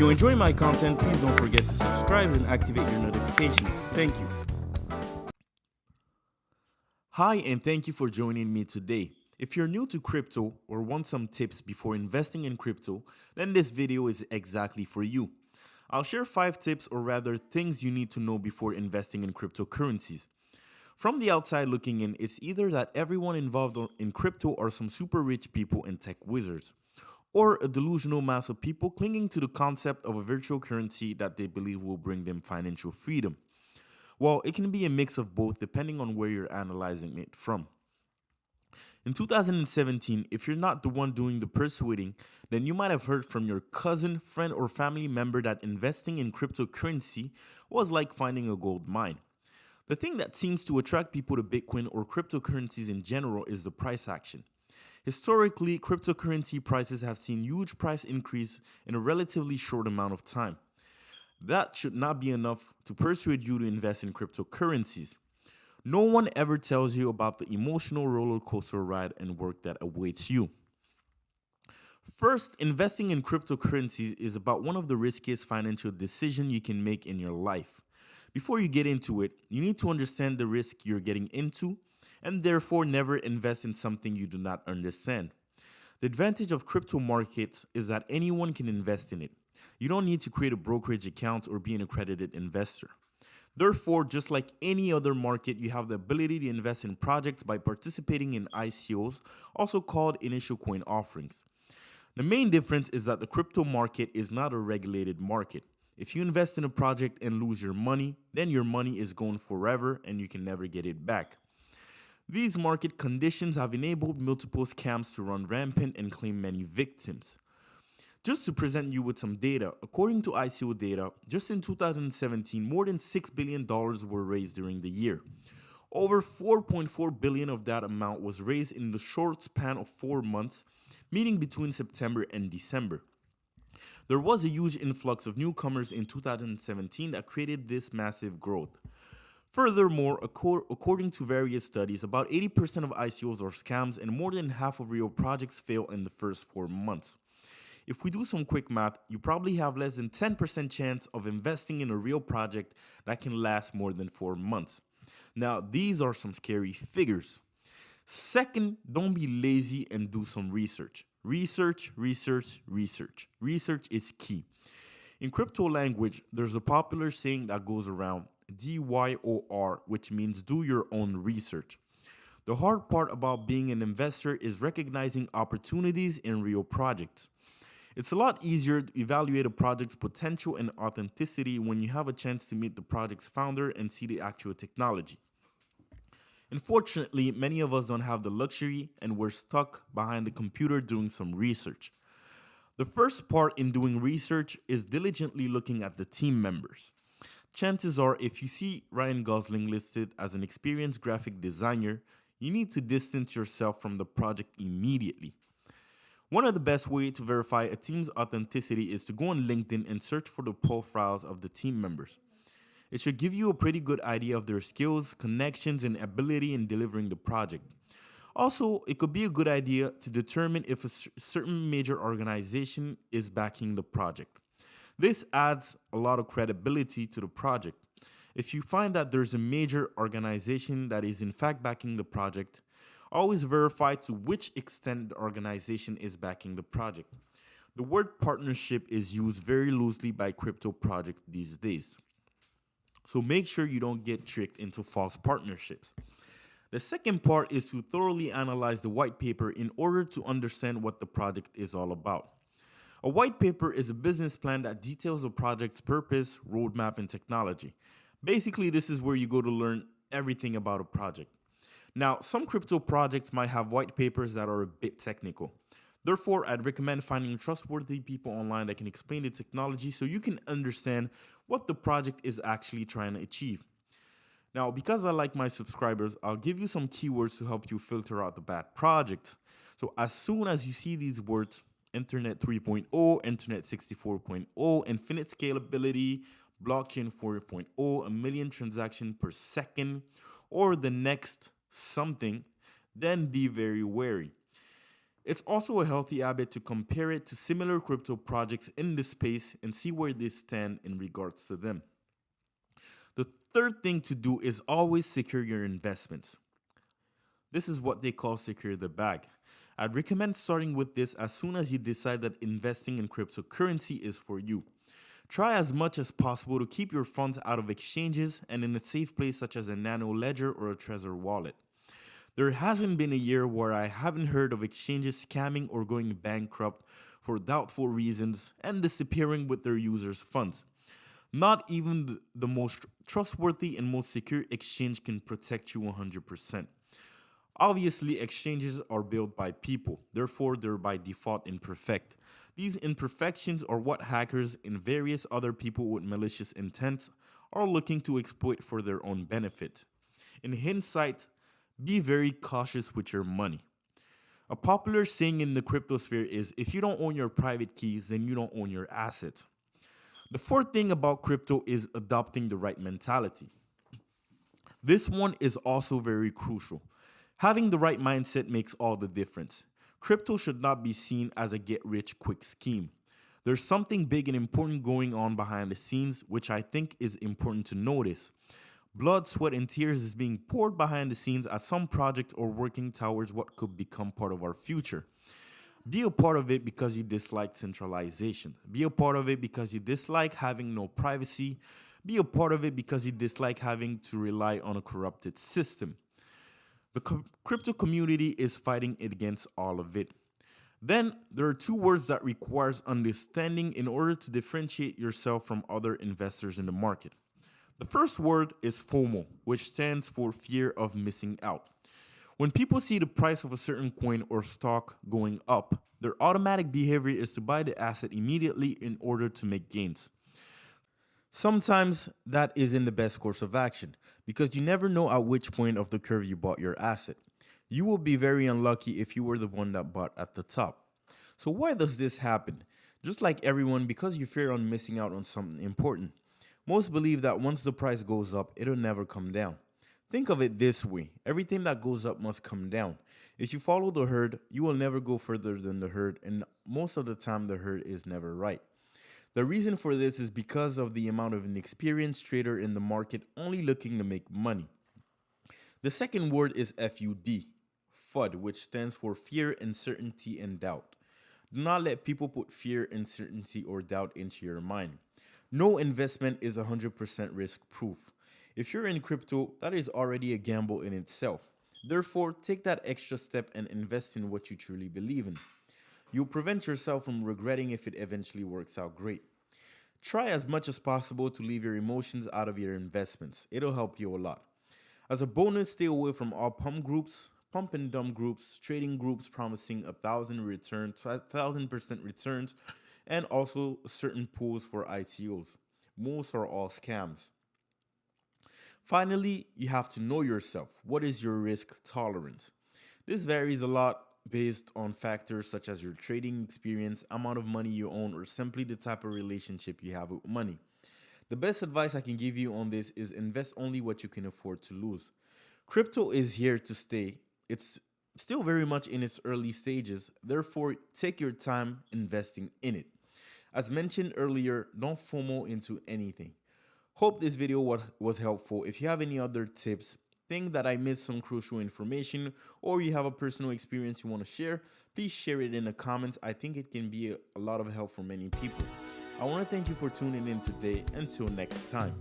you enjoy my content, please don't forget to subscribe and activate your notifications. Thank you. Hi, and thank you for joining me today. If you're new to crypto or want some tips before investing in crypto, then this video is exactly for you. I'll share 5 tips, or rather things you need to know before investing in cryptocurrencies. From the outside looking in, it's either that everyone involved in crypto are some super rich people and tech wizards, or a delusional mass of people clinging to the concept of a virtual currency that they believe will bring them financial freedom. Well, it can be a mix of both depending on where you're analyzing it from. In 2017, if you're not the one doing the persuading, then you might have heard from your cousin, friend, or family member that investing in cryptocurrency was like finding a gold mine. The thing that seems to attract people to Bitcoin or cryptocurrencies in general is the price action. Historically, cryptocurrency prices have seen huge price increase in a relatively short amount of time. That should not be enough to persuade you to invest in cryptocurrencies. No one ever tells you about the emotional roller coaster ride and work that awaits you. First, investing in cryptocurrencies is about one of the riskiest financial decisions you can make in your life. Before you get into it, you need to understand the risk you're getting into and therefore never invest in something you do not understand. The advantage of crypto markets is that anyone can invest in it. You don't need to create a brokerage account or be an accredited investor. Therefore, just like any other market, you have the ability to invest in projects by participating in ICOs, also called initial coin offerings. The main difference is that the crypto market is not a regulated market. If you invest in a project and lose your money, then your money is gone forever and you can never get it back. These market conditions have enabled multiple scams to run rampant and claim many victims. Just to present you with some data, according to ICO data, just in 2017, more than $6 billion were raised during the year. Over $4.4 billion of that amount was raised in the short span of 4 months, meaning between September and December. There was a huge influx of newcomers in 2017 that created this massive growth. Furthermore, according to various studies, about 80% of ICOs are scams and more than half of real projects fail in the first 4 months. If we do some quick math, you probably have less than 10% chance of investing in a real project that can last more than 4 months. Now, these are some scary figures. Second, don't be lazy and do some research. Research is key. In crypto language, there's a popular saying that goes around, DYOR, which means do your own research. The hard part about being an investor is recognizing opportunities in real projects. It's a lot easier to evaluate a project's potential and authenticity when you have a chance to meet the project's founder and see the actual technology. Unfortunately, many of us don't have the luxury and we're stuck behind the computer doing some research. The first part in doing research is diligently looking at the team members. Chances are, if you see Ryan Gosling listed as an experienced graphic designer, you need to distance yourself from the project immediately. One of the best ways to verify a team's authenticity is to go on LinkedIn and search for the profiles of the team members. It should give you a pretty good idea of their skills, connections, and ability in delivering the project. Also, it could be a good idea to determine if a certain major organization is backing the project. This adds a lot of credibility to the project. If you find that there's a major organization that is in fact backing the project, always verify to which extent the organization is backing the project. The word partnership is used very loosely by crypto projects these days. So make sure you don't get tricked into false partnerships. The second part is to thoroughly analyze the white paper in order to understand what the project is all about. A white paper is a business plan that details the project's purpose, roadmap, and technology. Basically, this is where you go to learn everything about a project. Now, some crypto projects might have white papers that are a bit technical. Therefore, I'd recommend finding trustworthy people online that can explain the technology so you can understand what the project is actually trying to achieve. Now, because I like my subscribers, I'll give you some keywords to help you filter out the bad projects. So as soon as you see these words, Internet 3.0, Internet 64.0, infinite scalability, blockchain 4.0, a million transactions per second, or the next something, then be very wary. It's also a healthy habit to compare it to similar crypto projects in the space and see where they stand in regards to them. The third thing to do is always secure your investments. This is what they call secure the bag. I'd recommend starting with this as soon as you decide that investing in cryptocurrency is for you. Try as much as possible to keep your funds out of exchanges and in a safe place such as a nano ledger or a Trezor wallet. There hasn't been a year where I haven't heard of exchanges scamming or going bankrupt for doubtful reasons and disappearing with their users' funds. Not even the most trustworthy and most secure exchange can protect you 100%. Obviously, exchanges are built by people, therefore, they're by default imperfect. These imperfections are what hackers and various other people with malicious intent are looking to exploit for their own benefit. In hindsight, be very cautious with your money. A popular saying in the cryptosphere is if you don't own your private keys, then you don't own your assets. The fourth thing about crypto is adopting the right mentality. This one is also very crucial. Having the right mindset makes all the difference. Crypto should not be seen as a get rich quick scheme. There's something big and important going on behind the scenes, which I think is important to notice. Blood, sweat, and tears is being poured behind the scenes as some projects are working towards what could become part of our future. Be a part of it because you dislike centralization. Be a part of it because you dislike having no privacy. Be a part of it because you dislike having to rely on a corrupted system. The crypto community is fighting against all of it. Then there are two words that requires understanding in order to differentiate yourself from other investors in the market. The first word is FOMO, which stands for fear of missing out. When people see the price of a certain coin or stock going up, their automatic behavior is to buy the asset immediately in order to make gains. Sometimes that isn't the best course of action because you never know at which point of the curve you bought your asset. You will be very unlucky if you were the one that bought at the top. So why does this happen? Just like everyone, because you fear on missing out on something important. Most believe that once the price goes up, it'll never come down. Think of it this way, everything that goes up must come down. If you follow the herd, you will never go further than the herd, and most of the time the herd is never right. The reason for this is because of the amount of an experienced trader in the market only looking to make money. The second word is FUD, which stands for fear, uncertainty, and doubt. Do not let people put fear, uncertainty, or doubt into your mind. No investment is 100% risk proof. If you're in crypto, that is already a gamble in itself. Therefore, take that extra step and invest in what you truly believe in. You'll prevent yourself from regretting if it eventually works out great. Try as much as possible to leave your emotions out of your investments. It'll help you a lot. As a bonus, stay away from all pump and dump groups, trading groups promising 1,000% returns, and also certain pools for ICOs. Most are all scams. Finally, you have to know yourself. What is your risk tolerance? This varies a lot based on factors such as your trading experience, amount of money you own, or simply the type of relationship you have with money. The best advice I can give you on this is invest only what you can afford to lose. Crypto is here to stay. It's still very much in its early stages. Therefore, take your time investing in it. As mentioned earlier, don't FOMO into anything. Hope this video was helpful. If you have any other tips, think that I missed some crucial information, or you have a personal experience you want to share, please share it in the comments. I think it can be a lot of help for many people. I want to thank you for tuning in today. Until next time.